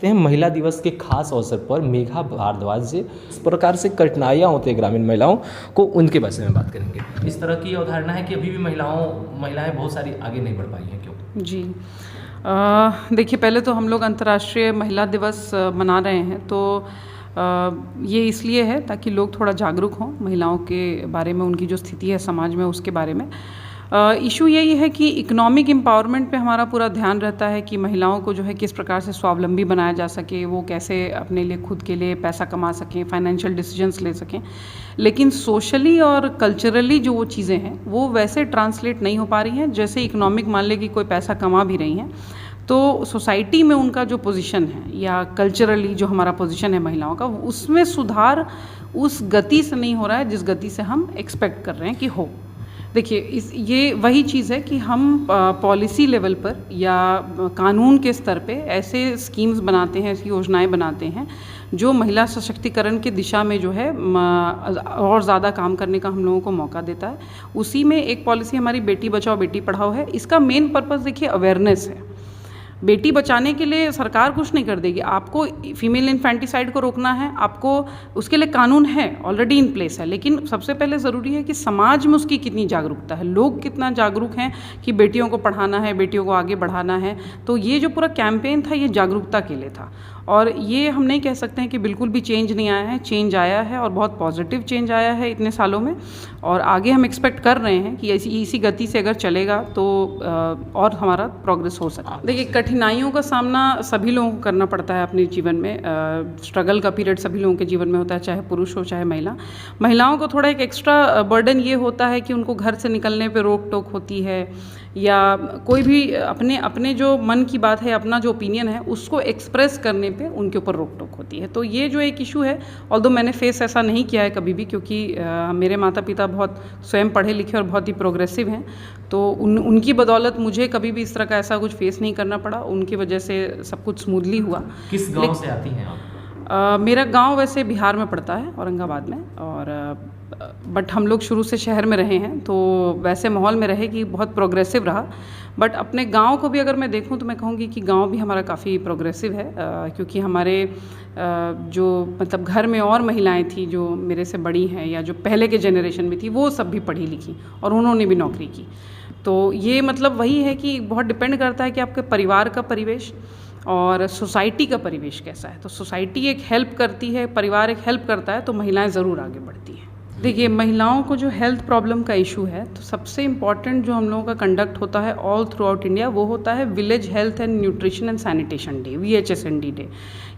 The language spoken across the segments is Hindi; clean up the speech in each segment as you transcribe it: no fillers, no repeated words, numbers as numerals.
हैं महिला दिवस के खास अवसर पर मेघा भारद्वाज से इस प्रकार से कठिनाइयाँ होती है ग्रामीण महिलाओं को, उनके बारे में बात करेंगे। इस तरह की अवधारणा है कि अभी भी महिलाएं बहुत सारी आगे नहीं बढ़ पाई हैं, क्यों? जी, देखिए, पहले तो हम लोग अंतर्राष्ट्रीय महिला दिवस मना रहे हैं, तो ये इसलिए है ताकि लोग थोड़ा जागरूक हों महिलाओं के बारे में, उनकी जो स्थिति है समाज में उसके बारे में। इशू यही है कि इकोनॉमिक एम्पावरमेंट पे हमारा पूरा ध्यान रहता है कि महिलाओं को जो है किस प्रकार से स्वावलंबी बनाया जा सके, वो कैसे अपने लिए खुद के लिए पैसा कमा सकें, फाइनेंशियल डिसीजंस ले सकें। लेकिन सोशली और कल्चरली जो वो चीज़ें हैं वो वैसे ट्रांसलेट नहीं हो पा रही हैं। जैसे इकोनॉमिक मान ले कि कोई पैसा कमा भी रही हैं, तो सोसाइटी में उनका जो पोजीशन है या कल्चरली जो हमारा पोजीशन है महिलाओं का, उसमें सुधार उस गति से नहीं हो रहा है जिस गति से हम एक्सपेक्ट कर रहे हैं कि हो। देखिए, ये वही चीज़ है कि हम पॉलिसी लेवल पर या कानून के स्तर पे ऐसे स्कीम्स बनाते हैं, ऐसी योजनाएं बनाते हैं जो महिला सशक्तिकरण की दिशा में जो है और ज़्यादा काम करने का हम लोगों को मौका देता है। उसी में एक पॉलिसी हमारी बेटी बचाओ बेटी पढ़ाओ है। इसका मेन पर्पस देखिए अवेयरनेस है। बेटी बचाने के लिए सरकार कुछ नहीं कर देगी, आपको फीमेल इन्फेंटिसाइड को रोकना है, आपको उसके लिए कानून है, ऑलरेडी इन प्लेस है। लेकिन सबसे पहले ज़रूरी है कि समाज में उसकी कितनी जागरूकता है, लोग कितना जागरूक हैं कि बेटियों को पढ़ाना है, बेटियों को आगे बढ़ाना है। तो ये जो पूरा कैंपेन था ये जागरूकता के लिए था, और ये हम नहीं कह सकते हैं कि बिल्कुल भी चेंज नहीं आया है। चेंज आया है और बहुत पॉजिटिव चेंज आया है इतने सालों में, और आगे हम एक्सपेक्ट कर रहे हैं कि इसी गति से अगर चलेगा तो और हमारा प्रोग्रेस हो सकता है। देखिए, कठिनाइयों का सामना सभी लोगों को करना पड़ता है अपने जीवन में। स्ट्रगल का पीरियड सभी लोगों के जीवन में होता है, चाहे पुरुष हो चाहे महिला। महिलाओं को थोड़ा एक एक्स्ट्रा बर्डन ये होता है कि उनको घर से निकलने पे रोक टोक होती है, या कोई भी अपने जो मन की बात है, अपना जो ओपिनियन है उसको एक्सप्रेस करने पे उनके ऊपर रोक टोक होती है। तो ये जो एक इशू है, ऑल्दो मैंने फेस ऐसा नहीं किया है कभी भी, क्योंकि मेरे माता पिता बहुत स्वयं पढ़े लिखे और बहुत ही प्रोग्रेसिव हैं, तो उनकी बदौलत मुझे कभी भी इस तरह का ऐसा कुछ फेस नहीं करना पड़ा। उनकी वजह से सब कुछ स्मूथली हुआ। किस गांव से आती हैं आप? मेरा गांव वैसे बिहार में पड़ता है, औरंगाबाद में, और बट हम लोग शुरू से शहर में रहे हैं, तो वैसे माहौल में रहे कि बहुत प्रोग्रेसिव रहा। बट अपने गांव को भी अगर मैं देखूं तो मैं कहूँगी कि गांव भी हमारा काफ़ी प्रोग्रेसिव है, क्योंकि हमारे जो मतलब घर में और महिलाएं थी जो मेरे से बड़ी हैं या जो पहले के जनरेशन में थी, वो सब भी पढ़ी लिखी और उन्होंने भी नौकरी की। तो ये मतलब वही है कि बहुत डिपेंड करता है कि आपके परिवार का परिवेश और सोसाइटी का परिवेश कैसा है। तो सोसाइटी एक हेल्प करती है, परिवार एक हेल्प करता है, तो महिलाएं ज़रूर आगे बढ़ती हैं। देखिए, महिलाओं को जो हेल्थ प्रॉब्लम का इशू है, तो सबसे इम्पॉर्टेंट जो हम लोगों का कंडक्ट होता है ऑल थ्रू आउट इंडिया, वो होता है village health and nutrition and sanitation day, VHSND day.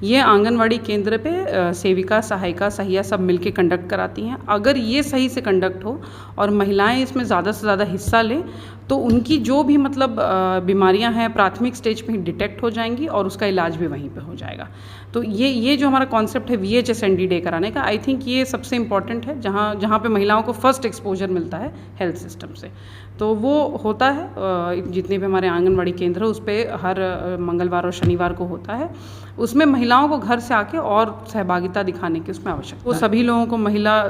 ये आंगनवाड़ी केंद्र पे सेविका, सहायिका, सहिया सब मिलके कंडक्ट कराती हैं। अगर ये सही से कंडक्ट हो और महिलाएं इसमें ज़्यादा से ज़्यादा हिस्सा लें, तो उनकी जो भी मतलब बीमारियां हैं प्राथमिक स्टेज पे ही डिटेक्ट हो जाएंगी और उसका इलाज भी वहीं पे हो जाएगा। तो ये जो हमारा कॉन्सेप्ट है VHSND डे कराने का, आई थिंक ये सबसे इम्पॉर्टेंट है, जहाँ पे महिलाओं को फर्स्ट एक्सपोजर मिलता है हेल्थ सिस्टम से। तो वो होता है जितने भी हमारे आंगनवाड़ी केंद्र है उस पर हर मंगलवार और शनिवार को होता है। उसमें महिलाओं को घर से आके और सहभागिता दिखाने की उसमें आवश्यकता। वो सभी लोगों को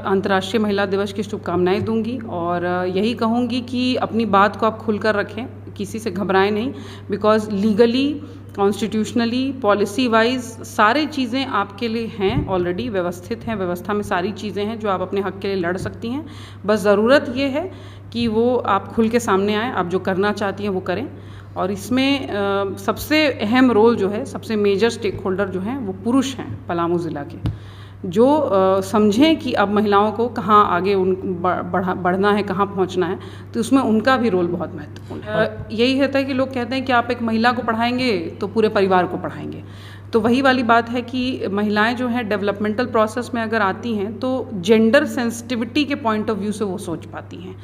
अंतर्राष्ट्रीय महिला दिवस की शुभकामनाएं दूंगी, और यही कहूँगी कि अपनी बात को आप खुलकर रखें, किसी से घबराएं नहीं, because legally, constitutionally, policy wise सारी चीज़ें आपके लिए हैं, ऑलरेडी व्यवस्थित हैं। व्यवस्था में सारी चीज़ें हैं जो आप अपने हक के लिए लड़ सकती हैं। बस ज़रूरत ये है कि वो आप खुल के सामने आएँ, आप जो करना चाहती हैं वो करें। और इसमें सबसे अहम रोल जो है, सबसे मेजर स्टेक होल्डर जो हैं वो पुरुष हैं पलामू ज़िला के, जो समझें कि अब महिलाओं को कहाँ आगे बढ़ना है, कहाँ पहुँचना है, तो उसमें उनका भी रोल बहुत महत्वपूर्ण है। यही होता है कि लोग कहते हैं कि आप एक महिला को पढ़ाएंगे तो पूरे परिवार को पढ़ाएंगे। तो वही वाली बात है कि महिलाएं जो हैं डेवलपमेंटल प्रोसेस में अगर आती हैं तो जेंडर सेंसिटिविटी के पॉइंट ऑफ व्यू से वो सोच पाती हैं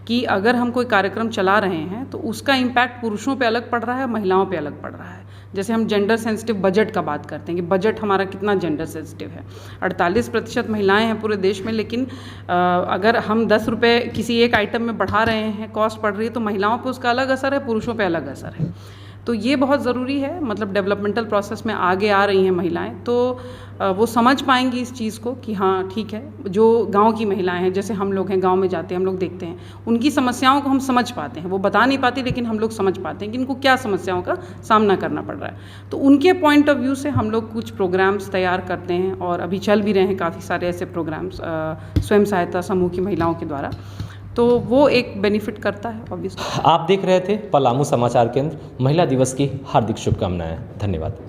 कि अगर हम कोई कार्यक्रम चला रहे हैं तो उसका इम्पैक्ट पुरुषों पे अलग पड़ रहा है, महिलाओं पे अलग पड़ रहा है। जैसे हम जेंडर सेंसिटिव बजट का बात करते हैं कि बजट हमारा कितना जेंडर सेंसिटिव है। 48% महिलाएं हैं पूरे देश में, लेकिन अगर हम 10 रुपये किसी एक आइटम में बढ़ा रहे हैं, कॉस्ट बढ़ रही है, तो महिलाओं पे उसका अलग असर है, पुरुषों पे अलग असर है। तो ये बहुत ज़रूरी है, मतलब डेवलपमेंटल प्रोसेस में आगे आ रही हैं महिलाएं, तो वो समझ पाएंगी इस चीज़ को कि हाँ ठीक है, जो गांव की महिलाएं हैं, जैसे हम लोग हैं, गांव में जाते हैं, हम लोग देखते हैं, उनकी समस्याओं को हम समझ पाते हैं। वो बता नहीं पाती लेकिन हम लोग समझ पाते हैं कि इनको क्या समस्याओं का सामना करना पड़ रहा है। तो उनके पॉइंट ऑफ व्यू से हम लोग कुछ प्रोग्राम्स तैयार करते हैं और अभी चल भी रहे हैं काफ़ी सारे ऐसे प्रोग्राम्स स्वयं सहायता समूह की महिलाओं के द्वारा। तो वो एक बेनिफिट करता है ऑब्वियसली। आप देख रहे थे पलामू समाचार केंद्र। महिला दिवस की हार्दिक शुभकामनाएं। धन्यवाद।